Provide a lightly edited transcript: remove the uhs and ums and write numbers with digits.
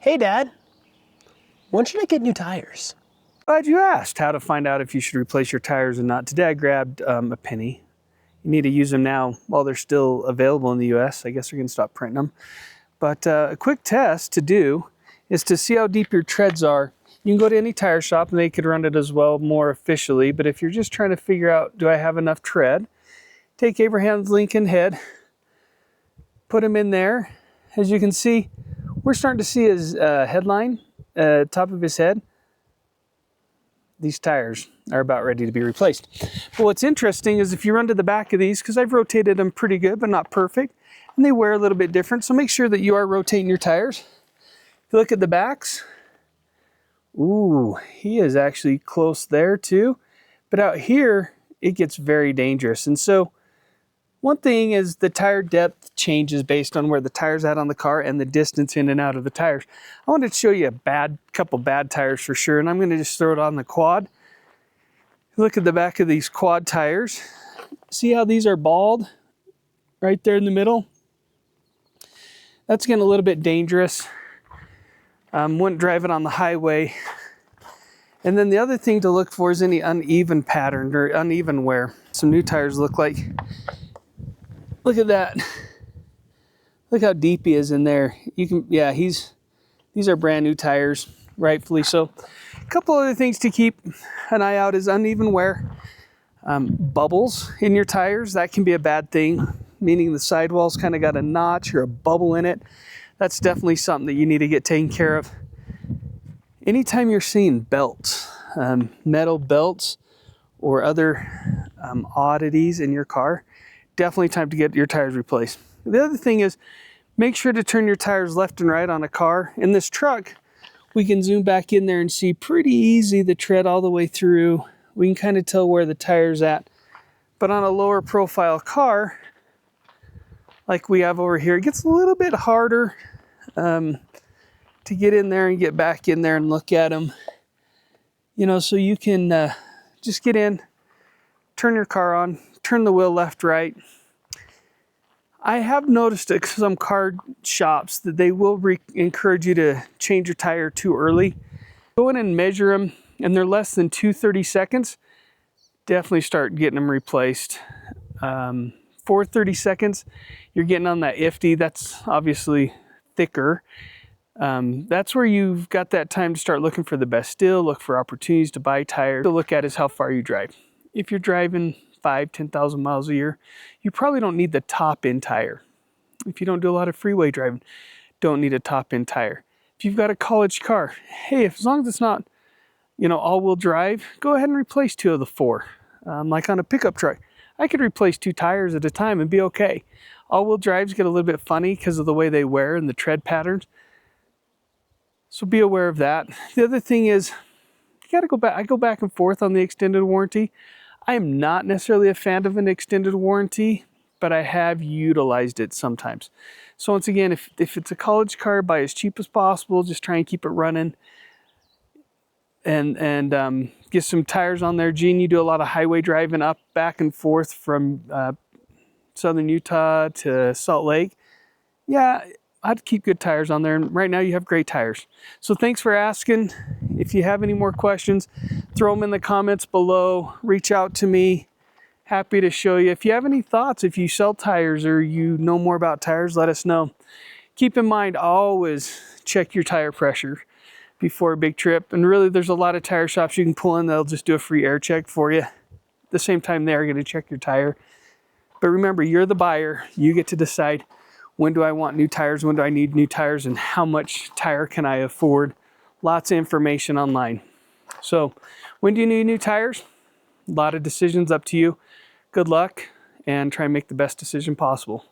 Hey Dad, when should I get new tires? Glad you asked how to find out if you should replace your tires or not. Today I grabbed a penny. You need to use them now while they're still available in the US. I guess they're going to stop printing them. But a quick test to do is to see how deep your treads are. You can go to any tire shop and they could run it as well more officially. But if you're just trying to figure out, do I have enough tread? Take Abraham Lincoln head, put him in there. As you can see, we're starting to see his headline, top of his head. These tires are about ready to be replaced. But what's interesting is if you run to the back of these, because I've rotated them pretty good, but not perfect, and they wear a little bit different, so make sure that you are rotating your tires. If you look at the backs, ooh, he is actually close there too. But out here, it gets very dangerous. And so one thing is the tire depth changes based on where the tire's at on the car and the distance in and out of the tires. I wanted to show you a couple bad tires for sure, and I'm going to just throw it on the quad. Look at the back of these quad tires. See how these are bald right there in the middle? That's getting a little bit dangerous. Wouldn't drive it on the highway. And then the other thing to look for is any uneven pattern or uneven wear. Some new tires look like. Look at that. Look how deep he is in there. You can, yeah, these are brand new tires, rightfully so. A couple other things to keep an eye out is uneven wear. Bubbles in your tires, that can be a bad thing, meaning the sidewall's kind of got a notch or a bubble in it. That's definitely something that you need to get taken care of. Anytime you're seeing belts, metal belts or other oddities in your car, definitely time to get your tires replaced. The other thing is make sure to turn your tires left and right on a car. In this truck, we can zoom back in there and see pretty easy the tread all the way through. We can kind of tell where the tire's at. But on a lower profile car, like we have over here, it gets a little bit harder to get in there and get back in there and look at them. You know, so you can just get in, turn your car on, turn the wheel left, right. I have noticed at some car shops that they will encourage you to change your tire too early. Go in and measure them, and they're less than 230 seconds. Definitely start getting them replaced. 430 seconds, you're getting on that IFTY. That's obviously thicker. That's where you've got that time to start looking for the best deal, look for opportunities to buy tires. To look at is how far you drive. If you're driving 10,000 miles a year, you probably don't need the top end tire. If you don't do a lot of freeway driving, don't need a top end tire. If you've got a college car, hey, as long as it's not, all-wheel drive, go ahead and replace 2 of the 4. Like on a pickup truck, I could replace 2 tires at a time and be okay. All-wheel drives get a little bit funny because of the way they wear and the tread patterns. So be aware of that. The other thing is, you got to go back. I go back and forth on the extended warranty. I am not necessarily a fan of an extended warranty, but I have utilized it sometimes. So once again, if it's a college car, buy as cheap as possible. Just try and keep it running, and get some tires on there. Gene, you do a lot of highway driving up, back and forth from southern Utah to Salt Lake. Yeah, I'd keep good tires on there, and right now you have great tires. So thanks for asking. If you have any more questions, throw them in the comments below. Reach out to me. Happy to show you. If you have any thoughts, if you sell tires or you know more about tires, let us know. Keep in mind, always check your tire pressure before a big trip. And really, there's a lot of tire shops you can pull in. They'll just do a free air check for you. At the same time, they're going to check your tire. But remember, you're the buyer. You get to decide, when do I want new tires? When do I need new tires? And how much tire can I afford? Lots of information online. So when do you need new tires? A lot of decisions up to you. Good luck, and try and make the best decision possible.